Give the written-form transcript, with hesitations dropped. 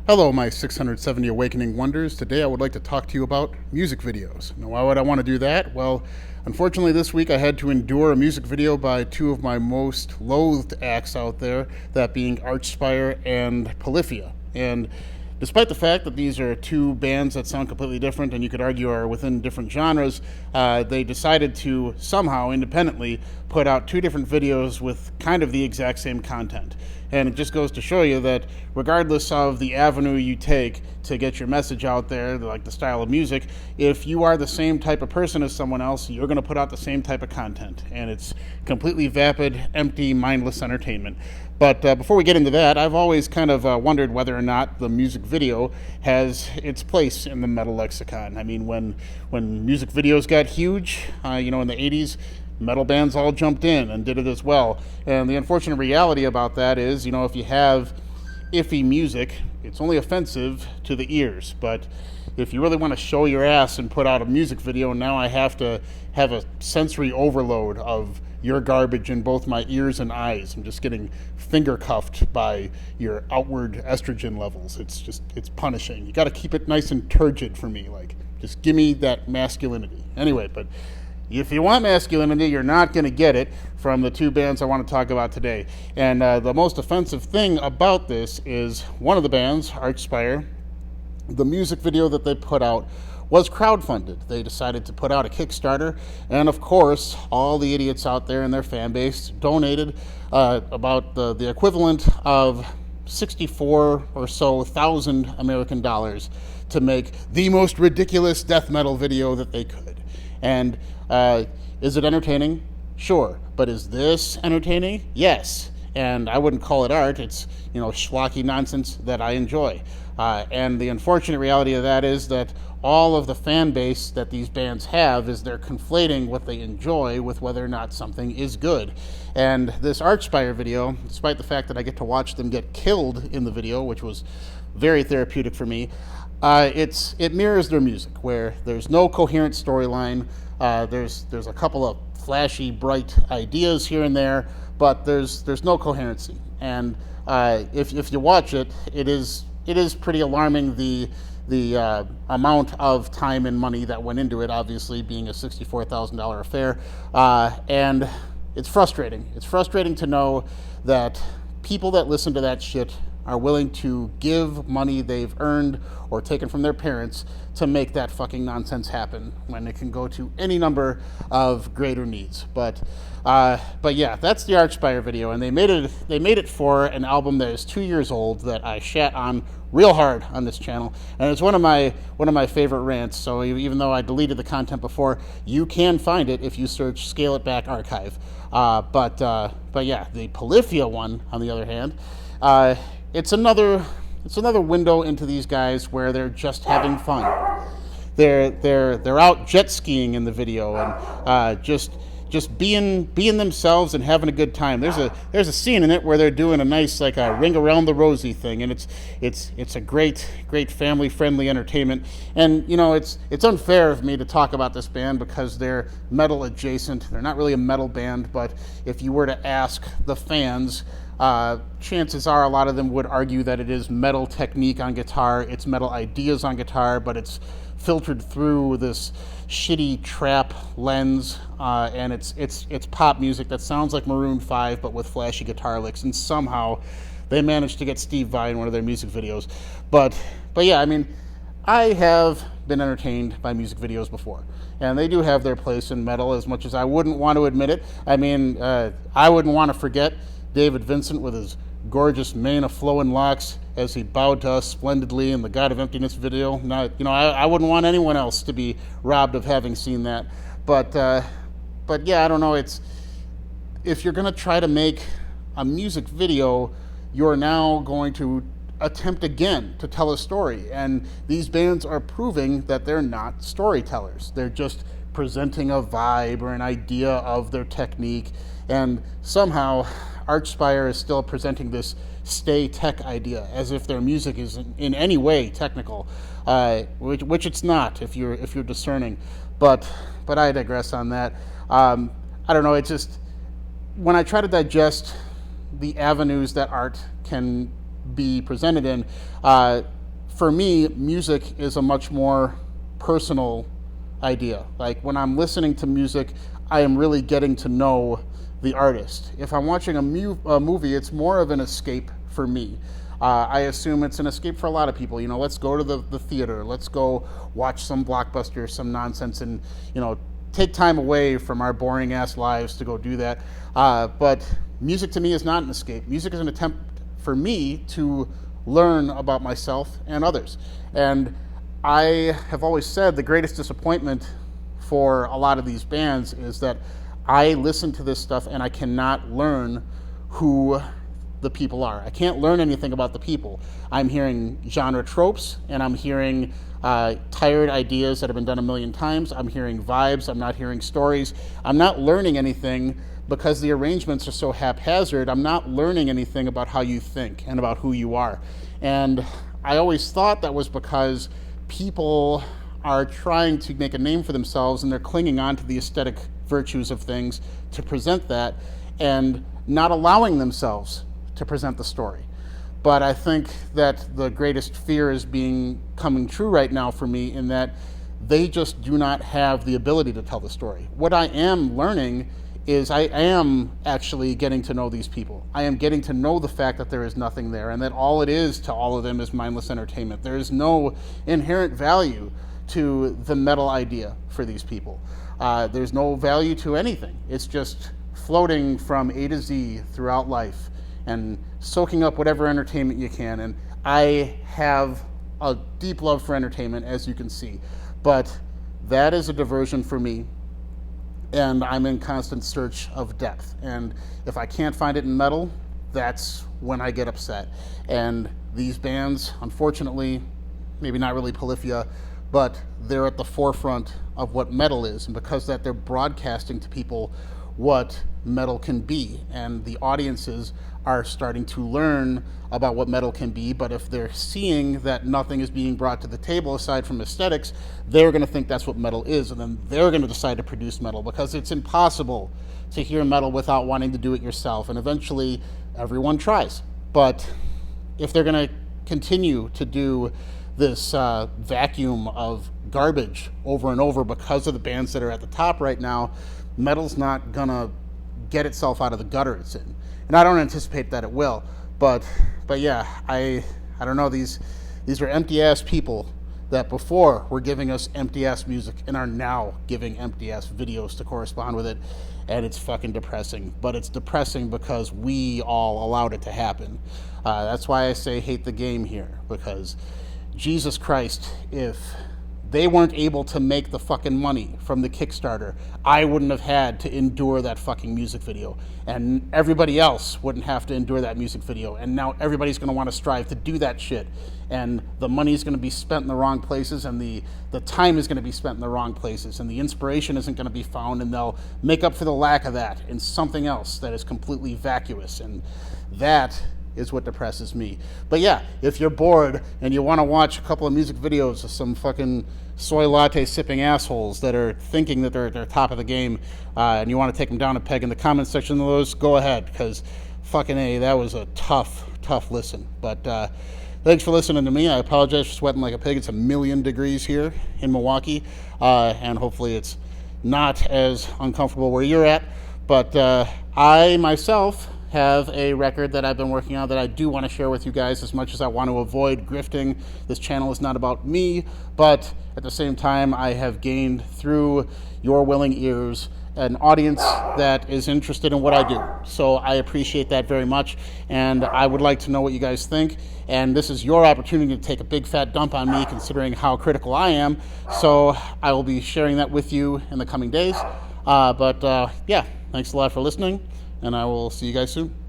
Hello, my 670 Awakening Wonders. Today I would like to talk to you about music videos. Now, why would I want to do that? Well, unfortunately this week I had to endure a music video by two of my most loathed acts out there, that being Archspire and Polyphia. And despite the fact that these are two bands that sound completely different and you could argue are within different genres, they decided to somehow independently put out two different videos with kind of the exact same content. And it just goes to show you that regardless of the avenue you take to get your message out there, like the style of music, if you are the same type of person as someone else, you're going to put out the same type of content. And it's completely vapid, empty, mindless entertainment. But before we get into that, I've always kind of wondered whether or not the music video has its place in the metal lexicon. I mean, when music videos got huge, in the 80s, metal bands all jumped in and did it as well. And the unfortunate reality about that is, if you have iffy music, it's only offensive to the ears. But if you really want to show your ass and put out a music video, now I have to have a sensory overload of your garbage in both my ears and eyes. I'm just getting finger cuffed by your outward estrogen levels. It's punishing. You got to keep it nice and turgid for me. Like, just give me that masculinity. Anyway, but if you want masculinity, you're not going to get it from the two bands I want to talk about today. And the most offensive thing about this is one of the bands, Archspire, the music video that they put out was crowdfunded. They decided to put out a Kickstarter, and of course, all the idiots out there in their fan base donated about the equivalent of 64 or so thousand American dollars to make the most ridiculous death metal video that they could. And is it entertaining? Sure. But is this entertaining? Yes. And I wouldn't call it art. It's, schlocky nonsense that I enjoy. And the unfortunate reality of that is that all of the fan base that these bands have is they're conflating what they enjoy with whether or not something is good. And this Archspire video, despite the fact that I get to watch them get killed in the video, which was very therapeutic for me, it mirrors their music, where there's no coherent storyline. There's a couple of flashy, bright ideas here and there, but there's no coherency. And if you watch it, it is pretty alarming, the amount of time and money that went into it, obviously being a $64,000 affair, and it's frustrating. It's frustrating to know that people that listen to that shit are willing to give money they've earned or taken from their parents to make that fucking nonsense happen, when it can go to any number of greater needs. But yeah, that's the Archspire video, and they made it for an album that is 2 years old that I shat on real hard on this channel, and it's one of my favorite rants. So even though I deleted the content before, you can find it if you search Scale It Back Archive. But yeah, the Polyphia one, on the other hand, it's another window into these guys where they're just having fun. They're out jet skiing in the video and just being themselves and having a good time. There's a scene in it where they're doing a nice a ring around the rosy thing, and it's a great family friendly entertainment. And it's unfair of me to talk about this band because they're metal adjacent. They're not really a metal band, but if you were to ask the fans, chances are a lot of them would argue that it is metal technique on guitar, it's metal ideas on guitar, but it's filtered through this shitty trap lens, and it's pop music that sounds like Maroon 5 but with flashy guitar licks, and somehow they managed to get Steve Vai in one of their music videos. But yeah, I mean, I have been entertained by music videos before, and they do have their place in metal, as much as I wouldn't want to admit it. I mean, I wouldn't want to forget David Vincent with his gorgeous mane of flowing locks as he bowed to us splendidly in the God of Emptiness video. I wouldn't want anyone else to be robbed of having seen that. But yeah, I don't know. If you're going to try to make a music video, you're now going to attempt again to tell a story. And these bands are proving that they're not storytellers. They're just presenting a vibe or an idea of their technique. And somehow Archspire is still presenting this stay tech idea as if their music is in any way technical, which it's not if you're discerning. But I digress on that. I don't know. It's just when I try to digest the avenues that art can be presented in. For me, music is a much more personal idea. Like when I'm listening to music, I am really getting to know the artist. If I'm watching a movie, it's more of an escape for me. I assume it's an escape for a lot of people. You know, let's go to the theater, let's go watch some blockbuster, some nonsense, and, you know, take time away from our boring ass lives to go do that. But music to me is not an escape. Music is an attempt for me to learn about myself and others. And I have always said the greatest disappointment for a lot of these bands is that I listen to this stuff and I cannot learn who the people are. I can't learn anything about the people. I'm hearing genre tropes, and I'm hearing tired ideas that have been done a million times. I'm hearing vibes. I'm not hearing stories. I'm not learning anything because the arrangements are so haphazard. I'm not learning anything about how you think and about who you are. And I always thought that was because people are trying to make a name for themselves, and they're clinging on to the aesthetic virtues of things to present that, and not allowing themselves to present the story. But I think that the greatest fear is coming true right now for me, in that they just do not have the ability to tell the story. What I am learning is I am actually getting to know these people. I am getting to know the fact that there is nothing there, and that all it is to all of them is mindless entertainment. There is no inherent value to the metal idea for these people. There's no value to anything. It's just floating from A to Z throughout life and soaking up whatever entertainment you can. And I have a deep love for entertainment, as you can see, but that is a diversion for me, and I'm in constant search of depth. And if I can't find it in metal, that's when I get upset. And these bands, unfortunately, maybe not really Polyphia, but they're at the forefront of what metal is, and because that, they're broadcasting to people what metal can be, and the audiences are starting to learn about what metal can be. But if they're seeing that nothing is being brought to the table aside from aesthetics, they're going to think that's what metal is, and then they're going to decide to produce metal, because it's impossible to hear metal without wanting to do it yourself. And eventually everyone tries. But if they're going to continue to do this vacuum of garbage over and over because of the bands that are at the top right now, metal's not gonna get itself out of the gutter it's in. And I don't anticipate that it will. But yeah, I don't know, these are empty ass people that before were giving us empty ass music and are now giving empty ass videos to correspond with it. And it's fucking depressing. But it's depressing because we all allowed it to happen. That's why I say hate the game here, because Jesus Christ, if they weren't able to make the fucking money from the Kickstarter, I wouldn't have had to endure that fucking music video. And everybody else wouldn't have to endure that music video. And now everybody's going to want to strive to do that shit. And the money's going to be spent in the wrong places, and the time is going to be spent in the wrong places, and the inspiration isn't going to be found, and they'll make up for the lack of that in something else that is completely vacuous. And that is what depresses me. But yeah, if you're bored and you want to watch a couple of music videos of some fucking soy latte sipping assholes that are thinking that they're top of the game, and you want to take them down a peg in the comment section of those, go ahead, because fucking A, that was a tough listen. But thanks for listening to me. I apologize for sweating like a pig. It's 1,000,000 degrees here in Milwaukee, and hopefully it's not as uncomfortable where you're at. But I myself have a record that I've been working on that I do want to share with you guys. As much as I want to avoid grifting, this channel is not about me, but at the same time, I have gained through your willing ears an audience that is interested in what I do. So I appreciate that very much, and I would like to know what you guys think. And this is your opportunity to take a big fat dump on me, considering how critical I am. So I will be sharing that with you in the coming days. Yeah, thanks a lot for listening, and I will see you guys soon.